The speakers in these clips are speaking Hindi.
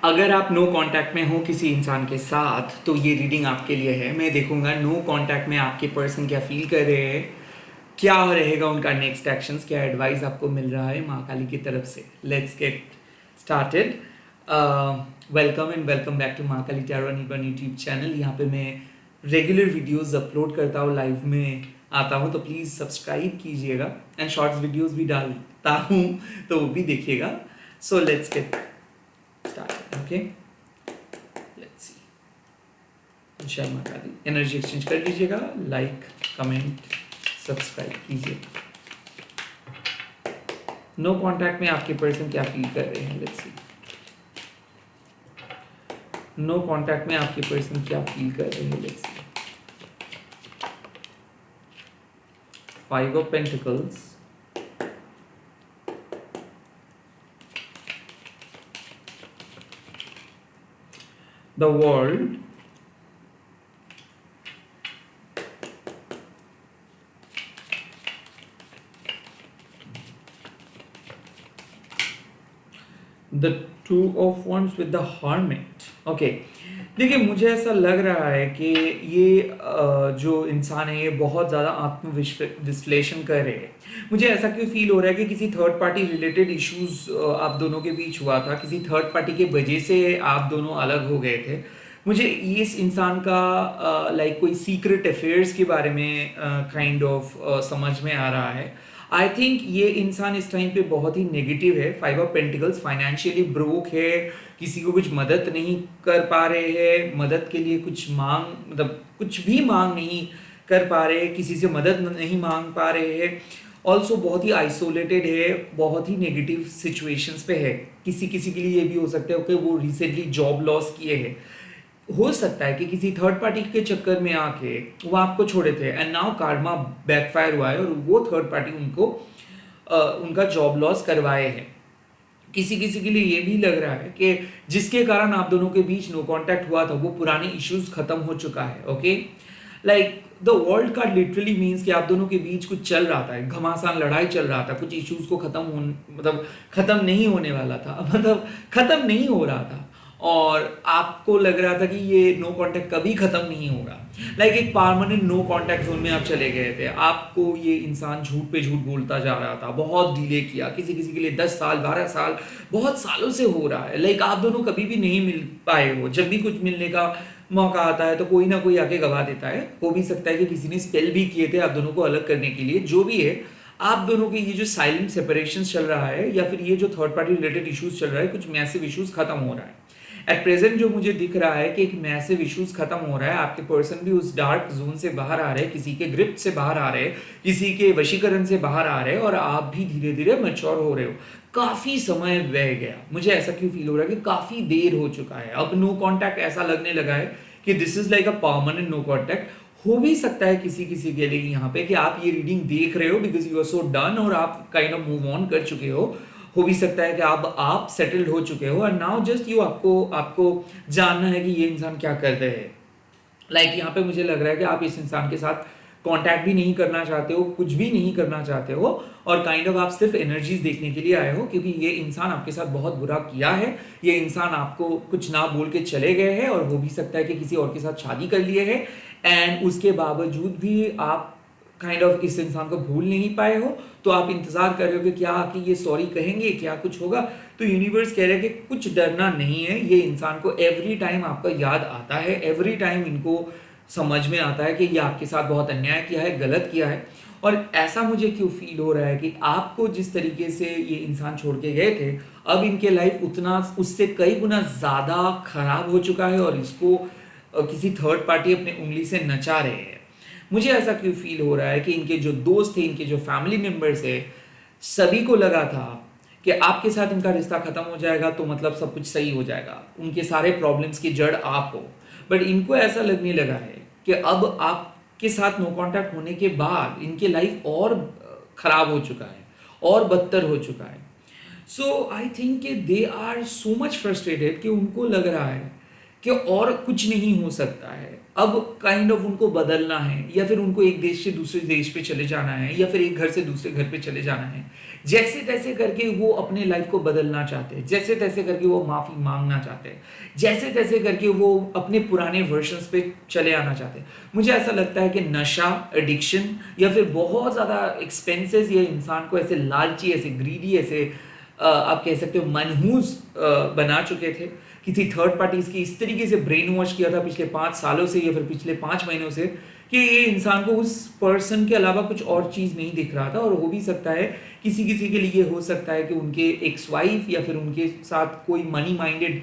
अगर आप नो कांटेक्ट में हो किसी इंसान के साथ तो ये रीडिंग आपके लिए है। मैं देखूंगा नो कांटेक्ट में आपके पर्सन क्या फील कर रहे हैं, क्या रहेगा उनका नेक्स्ट एक्शंस, क्या एडवाइस आपको मिल रहा है माँ काली की तरफ से। Let's get started. Welcome and welcome back to Maa Kali tarot नीबन यूट्यूब चैनल। यहाँ पे मैं रेगुलर वीडियोस अपलोड करता हूँ, लाइव में आता हूँ, तो प्लीज़ सब्सक्राइब कीजिएगा एंड शॉर्ट्स वीडियोस भी डालता हूँ तो वो भी देखिएगा। So let's get started. Okay, let's see. जय माता दी। एनर्जी एक्सचेंज कर लीजिएगा, लाइक कमेंट सब्सक्राइब कीजिए। नो कांटेक्ट में आपके पर्सन क्या फील कर रहे हैं, लेट्स सी। नो कांटेक्ट में आपके पर्सन क्या फील कर रहे हैं, let's see. Five of pentacles, the world, the two of wands with the hermit। Okay, देखिए मुझे ऐसा लग रहा है कि ये जो इंसान है ये बहुत ज़्यादा विश्लेषण कर रहे हैं। मुझे ऐसा क्यों फील हो रहा है कि किसी थर्ड पार्टी रिलेटेड इश्यूज आप दोनों के बीच हुआ था, किसी थर्ड पार्टी के वजह से आप दोनों अलग हो गए थे। मुझे इस इंसान का लाइक कोई सीक्रेट अफेयर्स के बारे में काइंड ऑफ समझ में आ रहा है। आई थिंक ये इंसान इस टाइम पे बहुत ही नेगेटिव है। Five of pentacles, financially broke है, किसी को कुछ मदद नहीं कर पा रहे हैं, मदद के लिए कुछ मांग मतलब कुछ भी मांग नहीं कर पा रहे, किसी से मदद नहीं मांग पा रहे हैं। ऑल्सो बहुत ही आइसोलेटेड है, बहुत ही नेगेटिव सिचुएशंस पे है। किसी किसी के लिए ये भी हो सकता है कि वो रिसेंटली जॉब लॉस किए हैं। हो सकता है कि किसी थर्ड पार्टी के चक्कर में आके वो आपको छोड़े थे एंड नाउ कार्मा बैकफायर हुआ है और वो थर्ड पार्टी उनको उनका जॉब लॉस करवाए हैं। किसी किसी के लिए ये भी लग रहा है कि जिसके कारण आप दोनों के बीच नो कांटेक्ट हुआ था वो पुराने इश्यूज खत्म हो चुका है। Okay, like the world card literally means कि आप दोनों के बीच कुछ चल रहा था, घमासान लड़ाई चल रहा था, कुछ इश्यूज को मतलब खत्म नहीं होने वाला था, मतलब खत्म नहीं हो रहा था और आपको लग रहा था कि ये नो कांटेक्ट कभी खत्म नहीं होगा। लाइक एक परमानेंट नो कांटेक्ट जोन में आप चले गए थे। आपको ये इंसान झूठ पे झूठ बोलता जा रहा था, बहुत डिले किया, किसी किसी के लिए 10 साल 12 साल बहुत सालों से हो रहा है। लाइक आप दोनों कभी भी नहीं मिल पाए हो। जब भी कुछ मिलने का मौका आता है तो कोई ना कोई आके गवा देता है। हो भी सकता है कि किसी ने स्पेल भी किए थे आप दोनों को अलग करने के लिए। जो भी है, आप दोनों के ये जो साइलेंट सेपरेशन चल रहा है या फिर ये जो थर्ड पार्टी रिलेटेड इश्यूज चल रहा है, कुछ मैसिव इश्यूज खत्म हो रहा है। एट प्रेजेंट जो मुझे दिख रहा है कि एक मैसिव इश्यूज खत्म हो रहा है। आपके पर्सन भी उस डार्क जोन से बाहर आ रहे हैं, किसी के ग्रिप से बाहर आ रहे हैं, किसी के वशीकरण से बाहर आ रहे हैं और आप भी धीरे धीरे मैच्योर हो रहे हो। काफी समय बह गया, मुझे ऐसा क्यों फील हो रहा है कि काफी देर हो चुका है। अब नो कांटेक्ट ऐसा लगने लगा है कि this is like a permanent no contact. हो भी सकता है किसी किसी के लिए यहाँ पे कि आप ये रीडिंग देख रहे हो because you are so done और आप काइंड ऑफ मूव ऑन कर चुके हो भी सकता है कि आप सेटल्ड हो चुके हो एंड नाउ जस्ट यू आपको आपको जानना है कि ये इंसान क्या कर रहे हैं। लाइक यहाँ पे मुझे लग रहा है कि आप इस इंसान के साथ कांटेक्ट भी नहीं करना चाहते हो, कुछ भी नहीं करना चाहते हो और काइंड ऑफ आप सिर्फ एनर्जीज देखने के लिए आए हो क्योंकि ये इंसान आपके साथ बहुत बुरा किया है। ये इंसान आपको कुछ ना बोल के चले गए हैं और हो भी सकता है कि किसी और के साथ शादी कर लिए है एंड उसके बावजूद भी आप काइंड ऑफ इस इंसान को भूल नहीं पाए हो। तो आप इंतजार कर रहे हो कि क्या कि ये सॉरी कहेंगे, क्या कुछ होगा। तो यूनिवर्स कह रहा है कि कुछ डरना नहीं है। ये इंसान को एवरी टाइम आपका याद आता है, एवरी टाइम इनको समझ में आता है कि ये आपके साथ बहुत अन्याय किया है, गलत किया है। और ऐसा मुझे क्यों फील हो रहा है कि आपको जिस तरीके से ये इंसान छोड़ के गए थे, अब इनके लाइफ उतना उससे कई गुना ज्यादा खराब हो चुका है और इसको किसी थर्ड पार्टी अपने उंगली से नचा रहे हैं। मुझे ऐसा क्यों फील हो रहा है कि इनके जो दोस्त थे, इनके जो फैमिली मेंबर्स है, सभी को लगा था कि आपके साथ इनका रिश्ता खत्म हो जाएगा तो मतलब सब कुछ सही हो जाएगा, उनके सारे प्रॉब्लम्स की जड़ आप हो। बट इनको ऐसा लगने लगा है कि अब आपके साथ नो कांटेक्ट होने के बाद इनके लाइफ और खराब हो चुका है और बदतर हो चुका है। So I think they are so much frustrated कि उनको लग रहा है कि और कुछ नहीं हो सकता है, अब काइंड ऑफ उनको बदलना है, या फिर उनको एक देश से दूसरे देश पे चले जाना है, या फिर एक घर से दूसरे घर पे चले जाना है, जैसे तैसे करके वो अपने लाइफ को बदलना चाहते हैं, जैसे तैसे करके वो माफ़ी मांगना चाहते हैं, जैसे तैसे करके वो अपने पुराने वर्जन्स पे चले आना चाहते हैं। मुझे ऐसा लगता है कि नशा, एडिक्शन, या फिर बहुत ज़्यादा एक्सपेंसेस ये इंसान को ऐसे लालची, ऐसे ग्रीडी, ऐसे आप कह सकते हो मनहूस बना चुके थे। किसी थर्ड पार्टीज की इस तरीके से ब्रेन वॉश किया था पिछले 5 सालों से, या फिर पिछले 5 महीनों से, कि ये इंसान को उस पर्सन के अलावा कुछ और चीज़ नहीं दिख रहा था। और हो भी सकता है किसी किसी के लिए हो सकता है कि उनके एक्स वाइफ या फिर उनके साथ कोई मनी माइंडेड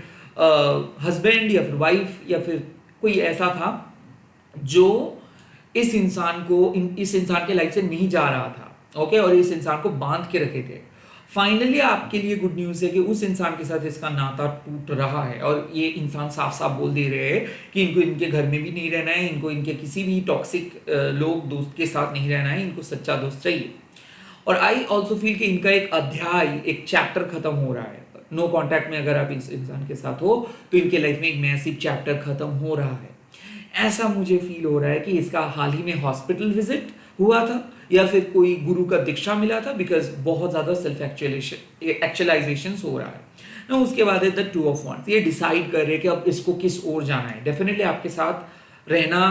हस्बैंड या फिर वाइफ या फिर कोई ऐसा था जो इस इंसान के लाइफ से नहीं जा रहा था, ओके, और इस इंसान को बांध के रखे थे। फाइनली आपके लिए गुड न्यूज़ है कि उस इंसान के साथ इसका नाता टूट रहा है, और ये इंसान साफ साफ बोल दे रहे हैं कि इनको इनके घर में भी नहीं रहना है, इनको इनके किसी भी टॉक्सिक लोग दोस्त के साथ नहीं रहना है, इनको सच्चा दोस्त चाहिए। और आई ऑल्सो फील कि इनका एक अध्याय, एक चैप्टर खत्म हो रहा है। नो कॉन्टैक्ट में अगर आप इस इंसान के साथ हो तो इनके लाइफ में एक मैसिव चैप्टर खत्म हो रहा है। ऐसा मुझे फील हो रहा है कि इसका हाल ही में हॉस्पिटल विजिट हुआ था, या फिर कोई गुरु का दीक्षा मिला था, बिकॉज बहुत ज़्यादा सेल्फ एक्चुअलाइजेशन हो रहा है ना। उसके बाद है द टू ऑफ वंस, ये डिसाइड कर रहे हैं कि अब इसको किस ओर जाना है। डेफिनेटली आपके साथ रहना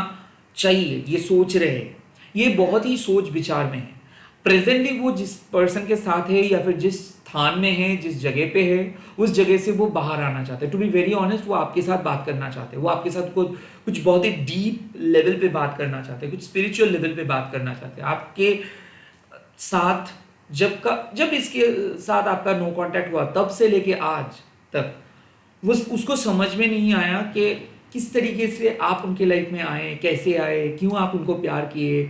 चाहिए, ये सोच रहे हैं, ये बहुत ही सोच विचार में है। प्रेजेंटली वो जिस पर्सन के साथ है या फिर जिस स्थान में है, जिस जगह पे है, उस जगह से वो बाहर आना चाहते हैं। टू बी वेरी ऑनेस्ट, वो आपके साथ बात करना चाहते हैं, वो आपके साथ कुछ बहुत ही डीप लेवल पे बात करना चाहते हैं, कुछ स्पिरिचुअल लेवल पे बात करना चाहते हैं आपके साथ। जब इसके साथ आपका नो कांटेक्ट हुआ, तब से लेके आज तक वो उसको समझ में नहीं आया कि किस तरीके से आप उनके लाइफ में आए, कैसे आए, क्यों आप उनको प्यार किए,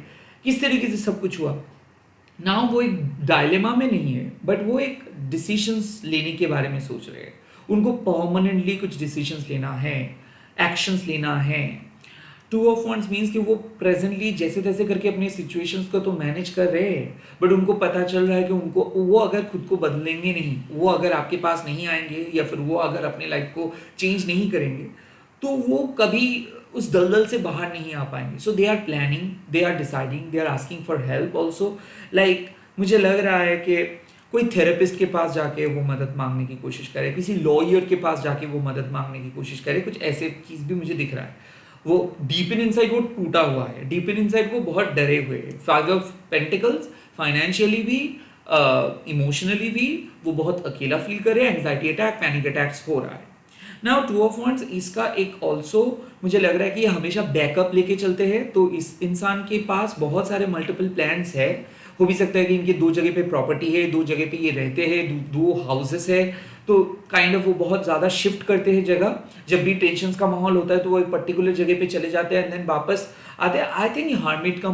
किस तरीके से सब कुछ हुआ। नाउ वो एक डायलेमा में नहीं है, बट वो एक डिसीजंस लेने के बारे में सोच रहे हैं। उनको परमानेंटली कुछ डिसीजंस लेना है, एक्शंस लेना है। टू ऑफ वंस मीन्स कि वो प्रेजेंटली जैसे तैसे करके अपने सिचुएशंस को तो मैनेज कर रहे हैं, बट उनको पता चल रहा है कि वो अगर खुद को बदलेंगे नहीं, वो अगर आपके पास नहीं आएंगे, या फिर वो अगर अपने लाइफ को चेंज नहीं करेंगे, तो वो कभी उस दलदल से बाहर नहीं आ पाएंगे। So they are planning, they are deciding, they are asking for help also. Like मुझे लग रहा है कि कोई थेरेपिस्ट के पास जाके वो मदद मांगने की कोशिश करे, किसी लॉयर के पास जाके वो मदद मांगने की कोशिश करे, कुछ ऐसे चीज़ भी मुझे दिख रहा है। वो डीप इन इनसाइड वो टूटा हुआ है, डीप इन इनसाइड वो बहुत डरे हुए हैं। 5 ऑफ पेंटिकल्स, फाइनेंशियली भी, इमोशनली भी वो बहुत अकेला फील कर रहे हैं, एंजाइटी अटैक, पैनिक अटैक्स हो रहा है। नाउ टू ऑफ वंस, इसका एक ऑल्सो मुझे लग रहा है कि ये हमेशा बैकअप लेके चलते हैं, तो इस इंसान के पास बहुत सारे मल्टीपल प्लान्स है। हो भी सकता है कि इनके 2 जगह पे प्रॉपर्टी है, 2 जगह पे ये रहते हैं, 2 हाउसेस है, तो काइंड ऑफ वो बहुत ज़्यादा शिफ्ट करते हैं जगह। जब भी टेंशन का माहौल होता है तो वो एक पर्टिकुलर जगह पे चले जाते हैं एंड देन वापस आते हैं। आई थिंक हार्मिट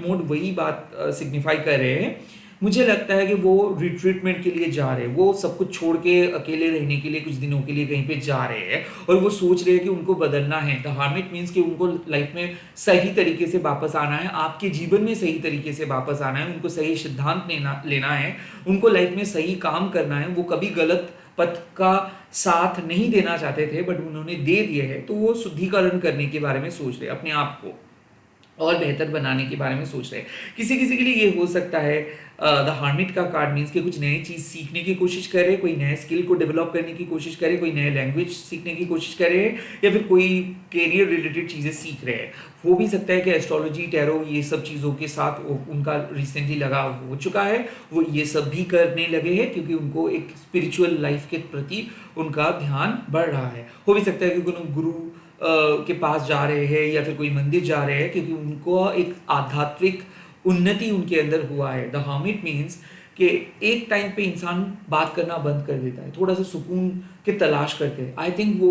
मोड वही बात सिग्निफाई कर रहे हैं। मुझे लगता है कि वो रिट्रीटमेंट के लिए जा रहे हैं, वो सब कुछ छोड़ के अकेले रहने के लिए कुछ दिनों के लिए कहीं पे जा रहे हैं, और वो सोच रहे हैं कि उनको बदलना है। द हार्मिट मीन्स कि उनको लाइफ में सही तरीके से वापस आना है, आपके जीवन में सही तरीके से वापस आना है, उनको सही सिद्धांत लेना है, उनको लाइफ में सही काम करना है। वो कभी गलत पथ का साथ नहीं देना चाहते थे, बट उन्होंने दे दिए है, तो वो शुद्धिकरण करने के बारे में सोच रहे हैं, अपने आप को और बेहतर बनाने के बारे में सोच रहे हैं। किसी किसी के लिए ये हो सकता है द हार्मिट का कार्ड मीन्स कि कुछ नई चीज़ सीखने की कोशिश करे, कोई नए स्किल को डेवलप करने की कोशिश करे, कोई नए लैंग्वेज सीखने की कोशिश करे, या फिर कोई करियर रिलेटेड चीज़ें सीख रहे हैं। हो भी सकता है कि एस्ट्रोलॉजी, टैरो, ये सब चीज़ों के साथ उनका रिसेंटली लगाव हो चुका है, वो ये सब भी करने लगे हैं, क्योंकि उनको एक स्पिरिचुअल लाइफ के प्रति उनका ध्यान बढ़ रहा है। हो भी सकता है कि उन्होंने गुरु के पास जा रहे हैं, या फिर कोई मंदिर जा रहे हैं, क्योंकि उनको एक आध्यात्मिक उन्नति उनके अंदर हुआ है। द हार्मिट मीन्स कि एक टाइम पे इंसान बात करना बंद कर देता है, थोड़ा सा सुकून की तलाश करते हैं। आई थिंक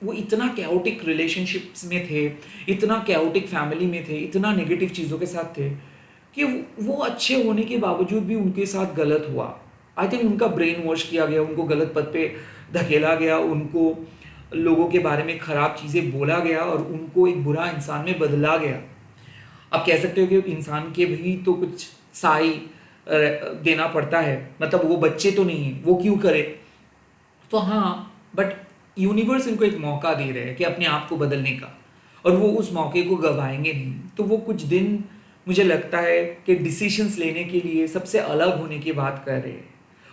वो इतना कैओटिक रिलेशनशिप्स में थे, इतना कैओटिक फैमिली में थे, इतना नेगेटिव चीज़ों के साथ थे, कि वो अच्छे होने के बावजूद भी उनके साथ गलत हुआ। आई थिंक उनका ब्रेन वॉश किया गया, उनको गलत पथ पे धकेला गया, उनको लोगों के बारे में खराब चीज़ें बोला गया, और उनको एक बुरा इंसान में बदला गया। आप कह सकते हो कि इंसान के भी तो कुछ साई देना पड़ता है, मतलब वो बच्चे तो नहीं है, वो क्यों करे। तो हाँ, बट यूनिवर्स इनको एक मौका दे रहे हैं कि अपने आप को बदलने का, और वो उस मौके को गवाएंगे नहीं। तो वो कुछ दिन मुझे लगता है कि डिसीशंस लेने के लिए सबसे अलग होने की बात कर रहे हैं।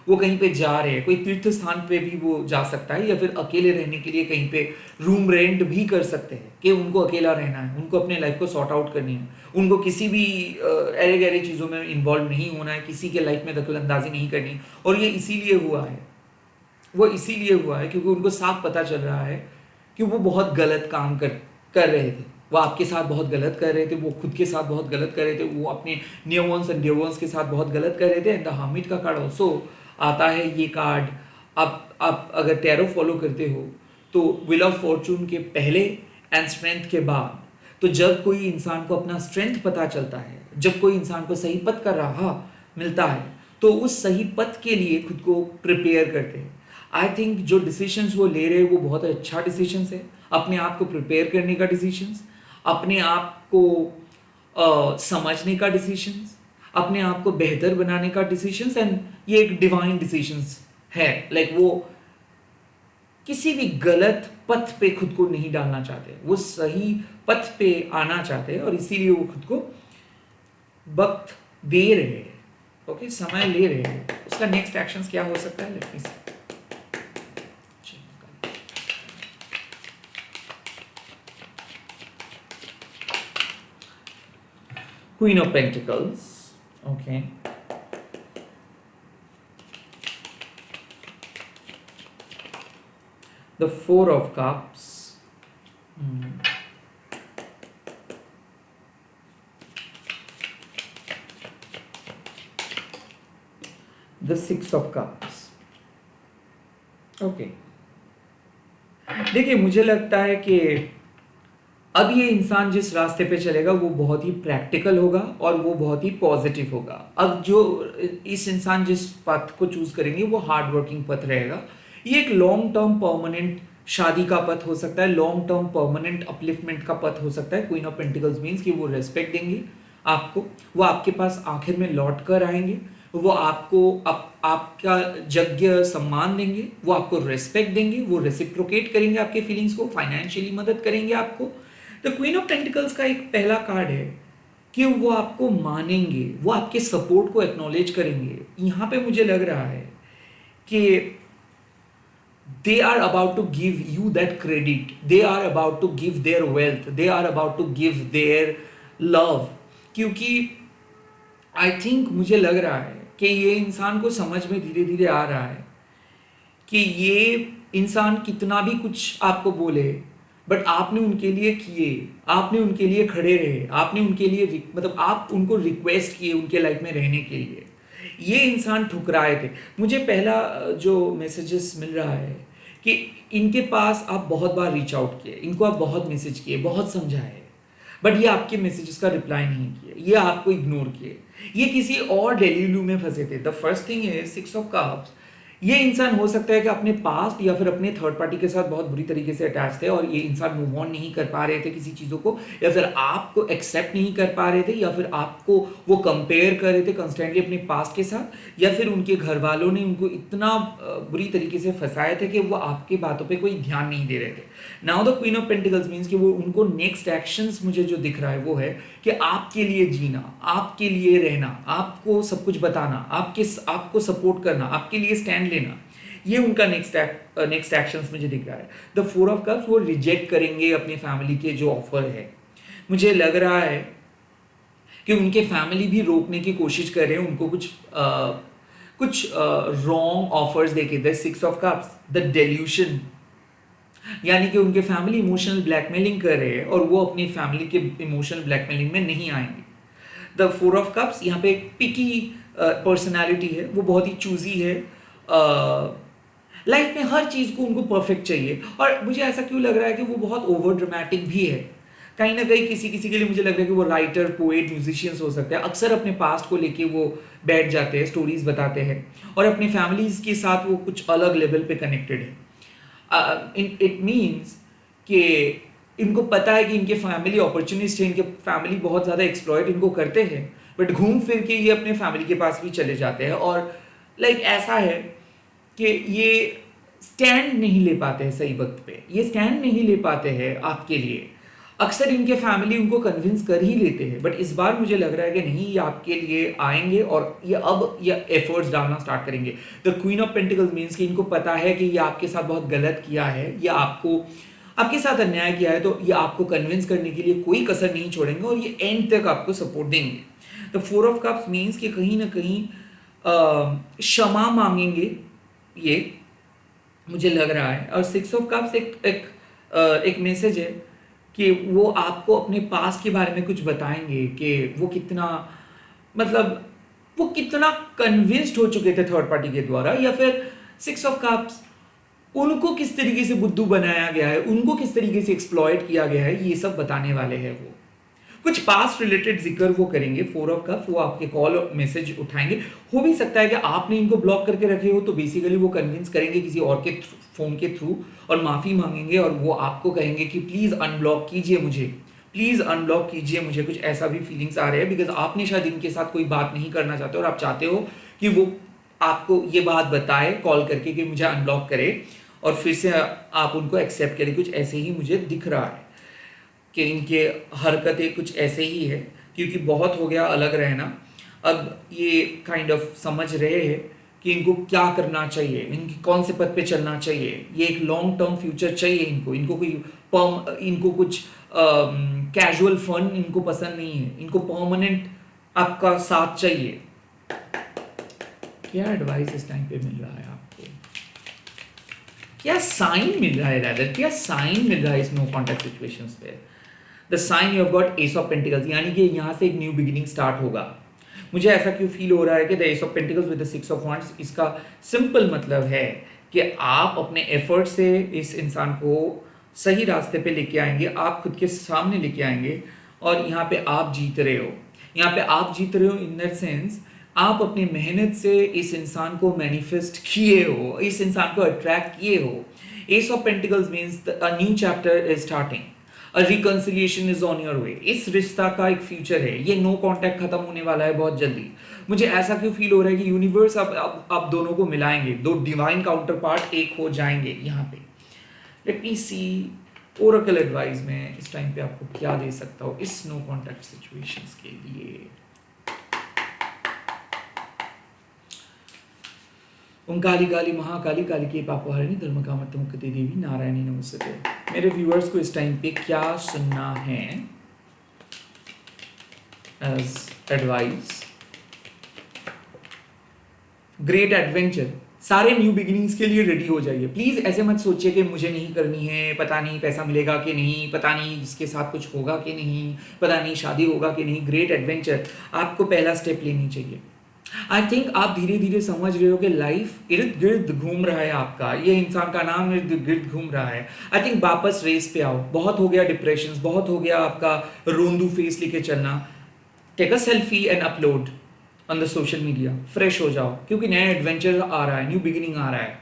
वो कहीं पे जा रहे हैं, कोई तीर्थ स्थान पे भी वो जा सकता है, या फिर अकेले रहने के लिए कहीं पे रूम रेंट भी कर सकते हैं कि उनको अकेला रहना है, उनको अपने लाइफ को सॉर्ट आउट करनी है, उनको किसी भी अरे गहरे चीज़ों में इन्वॉल्व नहीं होना है, किसी के लाइफ में दखल अंदाजी नहीं करनी। और ये इसीलिए हुआ है, वो इसीलिए हुआ है क्योंकि उनको साफ पता चल रहा है कि वो बहुत गलत काम कर रहे थे। वो आपके साथ बहुत गलत कर रहे थे, वो खुद के साथ बहुत गलत कर रहे थे, वो अपने near ones and dear ones के साथ बहुत गलत कर रहे थे। एंड द हर्मिट का कार्ड ऑल्सो आता है। ये कार्ड आप अगर टैरो फॉलो करते हो तो व्हील ऑफ फॉर्चून के पहले एंड स्ट्रेंथ के बाद, तो जब कोई इंसान को अपना स्ट्रेंथ पता चलता है, जब कोई इंसान को सही पथ का राह मिलता है, तो उस सही पथ के लिए खुद को प्रिपेयर करते हैं। आई थिंक जो डिसीशंस वो ले रहे हैं वो बहुत अच्छा डिसीशंस है, अपने आप को प्रिपेयर करने का डिसीशंस, अपने आप को समझने का डिसीशंस, अपने आप को बेहतर बनाने का डिसीशंस। एंड ये एक डिवाइन डिसीशंस है। लाइक वो किसी भी गलत पथ पे खुद को नहीं डालना चाहते, वो सही पथ पे आना चाहते हैं, और इसीलिए वो खुद को वक्त दे रहे हैं। ओके, समय ले रहे हैं। उसका नेक्स्ट एक्शंस क्या हो सकता है, let me see. Queen of Pentacles, okay. The Four of Cups. The Six of Cups. Okay. देखिए, मुझे लगता है कि अब ये इंसान जिस रास्ते पे चलेगा वो बहुत ही प्रैक्टिकल होगा और वो बहुत ही पॉजिटिव होगा। अब जो इस इंसान जिस पथ को चूज करेंगे वो हार्ड वर्किंग पथ रहेगा। ये एक लॉन्ग टर्म परमानेंट शादी का पथ हो सकता है, लॉन्ग टर्म परमानेंट अपलिफ्टमेंट का पथ हो सकता है। क्वीन ऑफ पेंटिकल्स मीन्स कि वो रेस्पेक्ट देंगे आपको, वो आपके पास आखिर में लौट कर आएंगे, वो आपको आपका यज्ञ सम्मान देंगे, वो आपको रेस्पेक्ट देंगे, वो रेसिप्रोकेट करेंगे आपके फीलिंग्स को, फाइनेंशियली मदद करेंगे आपको। द क्वीन ऑफ पेंटिकल्स का एक पहला कार्ड है कि वो आपको मानेंगे, वो आपके सपोर्ट को एक्नॉलेज करेंगे। यहाँ पे मुझे लग रहा है कि they are about to give you that credit, they are about to give their wealth, they are about to give their love। क्योंकि आई थिंक मुझे लग रहा है कि ये इंसान को समझ में धीरे धीरे आ रहा है कि ये इंसान कितना भी कुछ आपको बोले, बट आपने उनके लिए किए, आपने उनके लिए खड़े रहे, आपने उनके लिए मतलब आप उनको रिक्वेस्ट किए उनके लाइफ में रहने के लिए। ये इंसान ठुकराए थे। मुझे पहला जो मैसेजेस मिल रहा है कि इनके पास आप बहुत बार रीच आउट किए, इनको आप बहुत मैसेज किए, बहुत समझाए, बट ये आपके मैसेजेस का रिप्लाई नहीं किए, ये आपको इग्नोर किए, ये किसी और डेलीलू में फंसे थे। The first thing is six of cups. ये इंसान हो सकता है कि अपने पास्ट या फिर अपने थर्ड पार्टी के साथ बहुत बुरी तरीके से अटैच थे, और ये इंसान मूव ऑन नहीं कर पा रहे थे किसी चीज़ों को, या फिर आपको एक्सेप्ट नहीं कर पा रहे थे, या फिर आपको वो कंपेयर कर रहे थे कंस्टेंटली अपने पास्ट के साथ, या फिर उनके घर वालों ने उनको इतना बुरी तरीके से फंसाए थे कि वो आपकी बातों पे कोई ध्यान नहीं दे रहे थे। Now the queen of pentacles means कि वो उनको नेक्स्ट एक्शंस मुझे जो दिख रहा है वो है कि आपके लिए जीना, आपके लिए रहना, आपको सब कुछ बताना, आपको सपोर्ट करना, आपके लिए स्टैंड लेना, ये उनका नेक्स्ट एक्शंस मुझे दिख रहा है। द फोर ऑफ कप्स, वो रिजेक्ट करेंगे अपनी फैमिली के जो ऑफर है। मुझे लग रहा है कि उनके फैमिली भी रोकने की कोशिश कर रहे हैं उनको कुछ रॉन्ग ऑफर्स देके। The six of cups, the dilution, यानी कि उनके फैमिली इमोशनल ब्लैकमेलिंग कर रहे हैं और वो अपनी फैमिली के इमोशनल ब्लैकमेलिंग में नहीं आएंगे। द फोर ऑफ कप्स यहाँ पे एक पिकी पर्सनालिटी है, वो बहुत ही चूजी है, लाइफ में हर चीज़ को उनको परफेक्ट चाहिए। और मुझे ऐसा क्यों लग रहा है कि वो बहुत ओवर ड्रामेटिक भी है कहीं ना कहीं। किसी किसी के लिए मुझे लग रहा है कि वो राइटर, पोएट, म्यूजिशियंस हो सकते हैं। अक्सर अपने पास्ट को लेके वो बैठ जाते हैं, स्टोरीज बताते हैं, और अपनी फैमिलीज के साथ वो कुछ अलग लेवल पे कनेक्टेड है। इट मीन्स कि इनको पता है कि इनके फैमिली अपॉर्चुनिस्ट है, इनके फैमिली बहुत ज़्यादा एक्सप्लॉइट इनको करते हैं, बट घूम फिर के ये अपने फैमिली के पास भी चले जाते हैं। और लाइक ऐसा है कि ये स्टैंड नहीं ले पाते हैं सही वक्त पे, ये स्टैंड नहीं ले पाते हैं आपके लिए। अक्सर इनके फैमिली उनको कन्विंस कर ही लेते हैं, बट इस बार मुझे लग रहा है कि नहीं, ये आपके लिए आएंगे और ये एफर्ट्स डालना स्टार्ट करेंगे। The queen of pentacles means कि इनको पता है कि ये आपके साथ बहुत गलत किया है, या आपके साथ अन्याय किया है, तो ये आपको कन्विंस करने के लिए कोई कसर नहीं छोड़ेंगे और ये एंड तक आपको सपोर्ट देंगे। The four of cups means कि कहीं ना कहीं क्षमा मांगेंगे ये, मुझे लग रहा है। और सिक्स ऑफ कप्स एक मैसेज है कि वो आपको अपने पास्ट के बारे में कुछ बताएंगे कि वो कितना, मतलब वो कितना कन्विंस्ड हो चुके थे थर्ड पार्टी के द्वारा, या फिर सिक्स ऑफ कप्स उनको किस तरीके से बुद्धू बनाया गया है, उनको किस तरीके से एक्सप्लॉइट किया गया है, ये सब बताने वाले हैं। वो कुछ पास्ट रिलेटेड जिक्र वो करेंगे। फोर ऑफ कप्स वो आपके कॉल और मैसेज उठाएंगे। हो भी सकता है कि आपने इनको ब्लॉक करके रखे हो, तो बेसिकली वो कन्विंस करेंगे किसी और के फोन के थ्रू और माफी मांगेंगे, और वो आपको कहेंगे कि प्लीज अनब्लॉक कीजिए मुझे, प्लीज अनब्लॉक कीजिए मुझे। कुछ ऐसा भी फीलिंग्स आ रहे हैं, बिकॉज आपने शायद इनके साथ कोई बात नहीं करना चाहते और आप चाहते हो कि वो आपको ये बात बताए कॉल करके कि मुझे अनब्लॉक करे, और फिर से आप उनको एक्सेप्ट करें। कुछ ऐसे ही मुझे दिख रहा है कि इनके हरकतें कुछ ऐसे ही है, क्योंकि बहुत हो गया अलग रहना। अब ये काइंड ऑफ समझ रहे हैं कि इनको क्या करना चाहिए, इनकी कौन से पद पे चलना चाहिए। ये एक लॉन्ग टर्म फ्यूचर चाहिए इनको कोई इनको कुछ कैजुअल फन इनको पसंद नहीं है, इनको परमानेंट आपका साथ चाहिए। क्या एडवाइस इस टाइम पे मिल रहा है आपको, क्या साइन मिल रहा है, रादर क्या साइन मिल रहा है इस नो कॉन्टैक्ट सिचुएशंस पे? The sign you have got ace of pentacles, यानी कि यहाँ से एक न्यू बिगिनिंग स्टार्ट होगा। मुझे ऐसा क्यों फील हो रहा है कि the S of pentacles with the six of wands, इसका सिंपल मतलब है कि आप अपने एफर्ट से इस इंसान को सही रास्ते पे लेके आएंगे, आप खुद के सामने लेके आएंगे, और यहाँ पे आप जीत रहे हो। यहाँ पे आप जीत रहे हो इन दैट सेंस, आप अपनी मेहनत से इस इंसान को मैनिफेस्ट किए हो, इस इंसान को अट्रैक्ट किए हो। S of pentacles means a new chapter is starting, a reconciliation is on your way. इस रिश्ता का एक फ्यूचर है, ये नो कांटेक्ट खत्म होने वाला है बहुत जल्दी। मुझे ऐसा क्यों फील हो रहा है कि यूनिवर्स अब दोनों को मिलाएंगे, दो डिवाइन काउंटर पार्ट एक हो जाएंगे यहाँ पे। लेट मी सी ओरेकल एडवाइस में इस टाइम पे आपको क्या दे सकता हूँ इस नो कांटेक्ट सिचुएशंस के लिए। ओम काली काली महाकाली काली के पापहारिणी धर्म कामत मुक्ति देवी नारायणी नमस्ते। मेरे व्यूअर्स को इस टाइम पे क्या सुनना है एज एडवाइस? ग्रेट एडवेंचर, सारे न्यू बिगिनिंग्स के लिए रेडी हो जाइए। प्लीज ऐसे मत सोचिए कि मुझे नहीं करनी है, पता नहीं पैसा मिलेगा कि नहीं, पता नहीं इसके साथ कुछ होगा कि नहीं, पता नहीं शादी होगा कि नहीं। ग्रेट एडवेंचर, आपको पहला स्टेप लेनी चाहिए। आई थिंक आप धीरे धीरे समझ रहे हो कि लाइफ इर्द गिर्द घूम रहा है आपका, ये इंसान का नाम इर्द गिर्द घूम रहा है। आई थिंक वापस रेस पे आओ। बहुत हो गया डिप्रेशन, बहुत हो गया आपका रोंदू फेस लेके चलना। Take a selfie and upload on the social media, fresh हो जाओ, क्योंकि नया एडवेंचर आ रहा है, न्यू बिगिनिंग आ रहा है।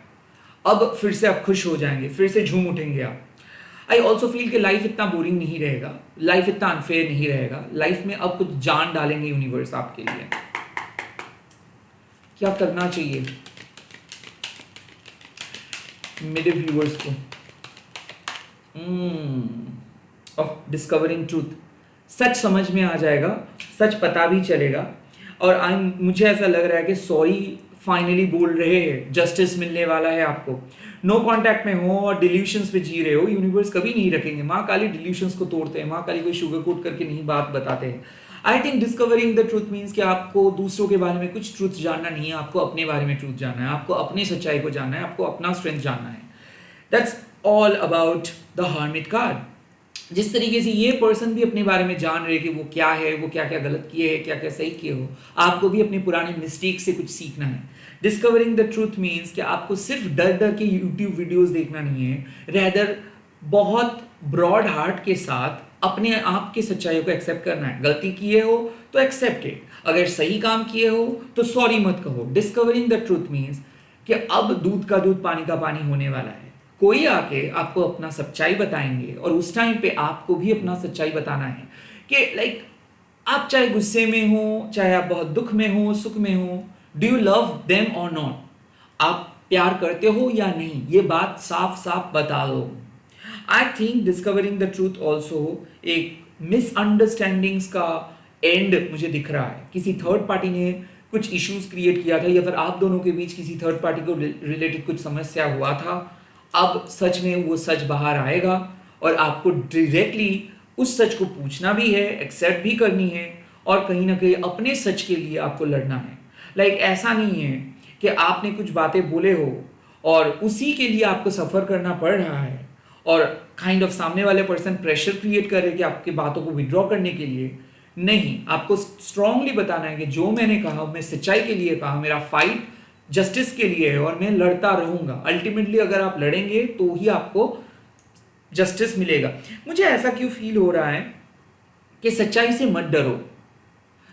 अब फिर से आप खुश हो जाएंगे, फिर से झूम उठेंगे आप। आई ऑल्सो फील कि लाइफ इतना बोरिंग नहीं रहेगा, लाइफ इतना अनफेयर नहीं रहेगा। लाइफ में अब कुछ जान डालेंगे यूनिवर्स आपके लिए। क्या करना चाहिए मेरे व्यूअर्स को? डिस्कवरिंग ट्रूथ, सच समझ में आ जाएगा, सच पता भी चलेगा। और मुझे ऐसा लग रहा है कि सॉरी फाइनली बोल रहे हैं, जस्टिस मिलने वाला है आपको। नो कांटेक्ट में हो और डिल्यूशंस पे जी रहे हो, यूनिवर्स कभी नहीं रखेंगे। माँ काली डिल्यूशंस को तोड़ते हैं, माँ काली कोई शुगर कोट करके नहीं बात बताते हैं। I think discovering the truth means कि आपको दूसरों के बारे में कुछ ट्रूथ जानना नहीं है, आपको अपने बारे में ट्रूथ जानना है, आपको अपनी सच्चाई को जानना है, आपको अपना स्ट्रेंथ जानना है। That's all about the hermit card. जिस तरीके से ये पर्सन भी अपने बारे में जान रहे कि वो क्या है, वो क्या क्या गलत किए हैं, क्या क्या सही किए हो, आपको भी अपने पुराने मिस्टेक से कुछ सीखना है। डिस्कवरिंग द ट्रूथ मीन्स कि आपको सिर्फ डर डर के यूट्यूब वीडियोस देखना नहीं है, रेदर बहुत ब्रॉड हार्ट के साथ अपने आप की सच्चाई को एक्सेप्ट करना है। गलती किए हो तो एक्सेप्ट इट, अगर सही काम किए हो तो सॉरी मत कहो। डिस्कवरिंग द ट्रूथ मीन्स कि अब दूध का दूध पानी का पानी होने वाला है। कोई आके आपको अपना सच्चाई बताएंगे और उस टाइम पे आपको भी अपना सच्चाई बताना है कि लाइक आप चाहे गुस्से में हो, चाहे आप बहुत दुख में हो, सुख में हो, डू यू लव देम और नॉट? आप प्यार करते हो या नहीं, ये बात साफ साफ बता दो। I think discovering the truth also एक मिसअंडरस्टैंडिंग्स का एंड मुझे दिख रहा है। किसी थर्ड पार्टी ने कुछ इश्यूज क्रिएट किया था, या फिर आप दोनों के बीच किसी थर्ड पार्टी को रिलेटेड कुछ समस्या हुआ था। अब सच में वो सच बाहर आएगा और आपको डायरेक्टली उस सच को पूछना भी है, एक्सेप्ट भी करनी है, और कहीं ना कहीं अपने सच के लिए आपको लड़ना है। ऐसा नहीं है कि आपने कुछ बातें बोले हो और उसी के लिए आपको सफ़र करना पड़ रहा है, और काइंड ऑफ सामने वाले पर्सन प्रेशर क्रिएट कर रहे कि आपकी बातों को विड्रॉ करने के लिए। नहीं, आपको स्ट्रांगली बताना है कि जो मैंने कहा मैं सच्चाई के लिए कहा, मेरा फाइट जस्टिस के लिए है और मैं लड़ता रहूंगा। अल्टीमेटली अगर आप लड़ेंगे तो ही आपको जस्टिस मिलेगा। मुझे ऐसा क्यों फील हो रहा है कि सच्चाई से मत डरो,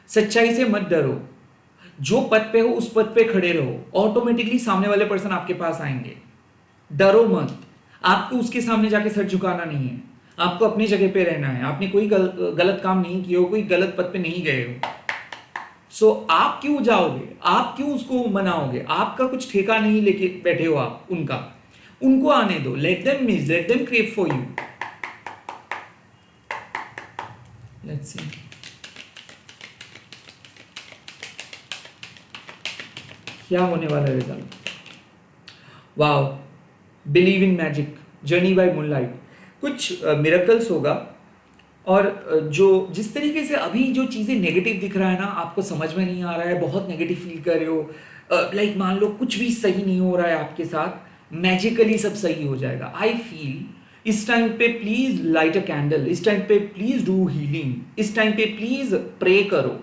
सच्चाई से मत डरो। जो पद पे हो उस पद पे खड़े रहो, ऑटोमेटिकली सामने वाले पर्सन आपके पास आएंगे। डरो मत, आपको उसके सामने जाके सर झुकाना नहीं है, आपको अपनी जगह पे रहना है। आपने कोई गलत काम नहीं किया हो, कोई गलत पद पे नहीं गए हो। सो आप क्यों जाओगे, आप क्यों उसको मनाओगे? आपका कुछ ठेका नहीं लेके बैठे हो आप उनका। उनको आने दो, let them miss, let them crave for you. Let's see क्या होने वाला है result. Wow, believe in magic, journey by moonlight. कुछ मिरेकल्स होगा, और जो जिस तरीके से अभी जो चीज़ें नेगेटिव दिख रहा है ना, आपको समझ में नहीं आ रहा है, बहुत नेगेटिव फील कर रहे हो, मान लो कुछ भी सही नहीं हो रहा है आपके साथ, मैजिकली सब सही हो जाएगा। आई फील इस टाइम पे प्लीज लाइट अ कैंडल, इस टाइम पे प्लीज डू हीलिंग, इस टाइम पे प्लीज प्रे करो,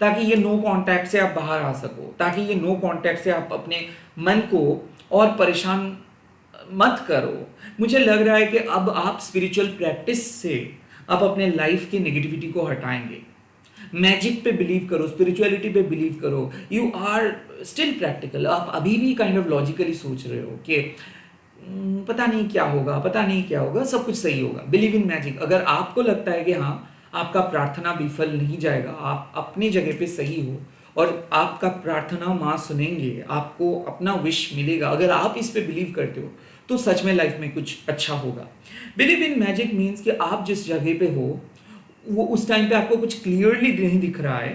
ताकि ये नो कांटेक्ट से आप बाहर आ सको, ताकि ये नो कांटेक्ट से आप अपने मन को और परेशान मत करो। मुझे लग रहा है कि अब आप स्पिरिचुअल प्रैक्टिस से आप अपने लाइफ की नेगेटिविटी को हटाएंगे। मैजिक पे बिलीव करो, स्पिरिचुअलिटी पे बिलीव करो। यू आर स्टिल प्रैक्टिकल, आप अभी भी काइंड ऑफ लॉजिकली सोच रहे हो कि पता नहीं क्या होगा, पता नहीं क्या होगा, सब कुछ सही होगा। Believe in magic. अगर आपको लगता है कि हाँ आपका प्रार्थना विफल नहीं जाएगा, आप अपनी जगह पे सही हो और आपका प्रार्थना माँ सुनेंगे, आपको अपना विश मिलेगा, अगर आप इस पे बिलीव करते हो तो सच में लाइफ में कुछ अच्छा होगा। बिलीव इन मैजिक मीन्स कि आप जिस जगह पे हो वो उस टाइम पे आपको कुछ क्लियरली नहीं दिख रहा है,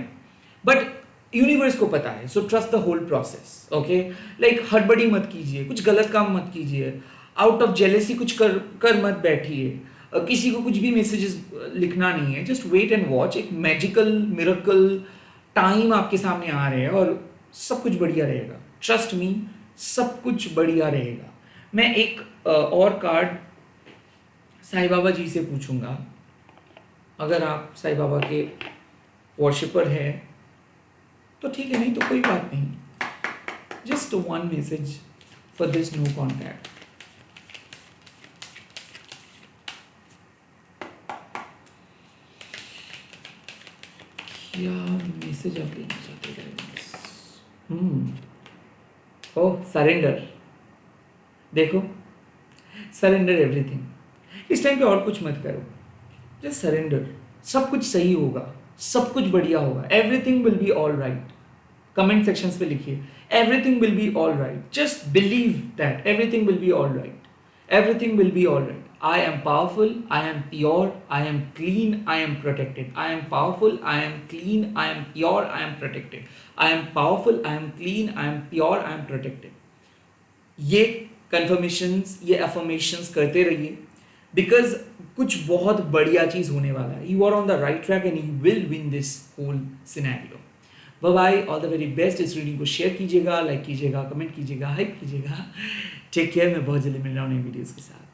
बट यूनिवर्स को पता है। So trust the whole process. Okay, हड़बड़ी मत कीजिए, कुछ गलत काम मत कीजिए, आउट ऑफ जेलेसी कुछ कर मत बैठिए, किसी को कुछ भी मैसेजेस लिखना नहीं है। Just wait and watch. एक मैजिकल मिरेकल टाइम आपके सामने आ रहे हैं और सब कुछ बढ़िया रहेगा। ट्रस्ट मी, सब कुछ बढ़िया रहेगा। मैं एक और कार्ड साईं बाबा जी से पूछूंगा। अगर आप साईं बाबा के वर्शिपर हैं तो ठीक है, नहीं तो कोई बात नहीं। Just one message for this no contact. क्या मैसेज आप लेना चाहते हैं? Oh, surrender. देखो, सरेंडर एवरीथिंग। इस टाइम पे और कुछ मत करो, जस्ट सरेंडर। सब कुछ सही होगा, सब कुछ बढ़िया होगा। Everything will be all right. Comment sections पे लिखिए everything will be all right. Just believe that everything will be all right. Everything will be all right. I am powerful, I am pure, I am clean, I am protected. I am powerful, I am clean, I am pure, I am protected. I am powerful, I am clean, I am pure, I am protected. ये confirmations, ये affirmations करते रहिए, because कुछ बहुत बढ़िया चीज़ होने वाला है। You are on the right track and you will win this whole scenario. Bye bye, all the very best। इस रीडिंग को शेयर कीजिएगा, लाइक कीजिएगा, कमेंट कीजिएगा, हाइप कीजिएगा। Take care. मैं बहुत जल्दी मिल रहा हूँ नई वीडियोज़ के साथ।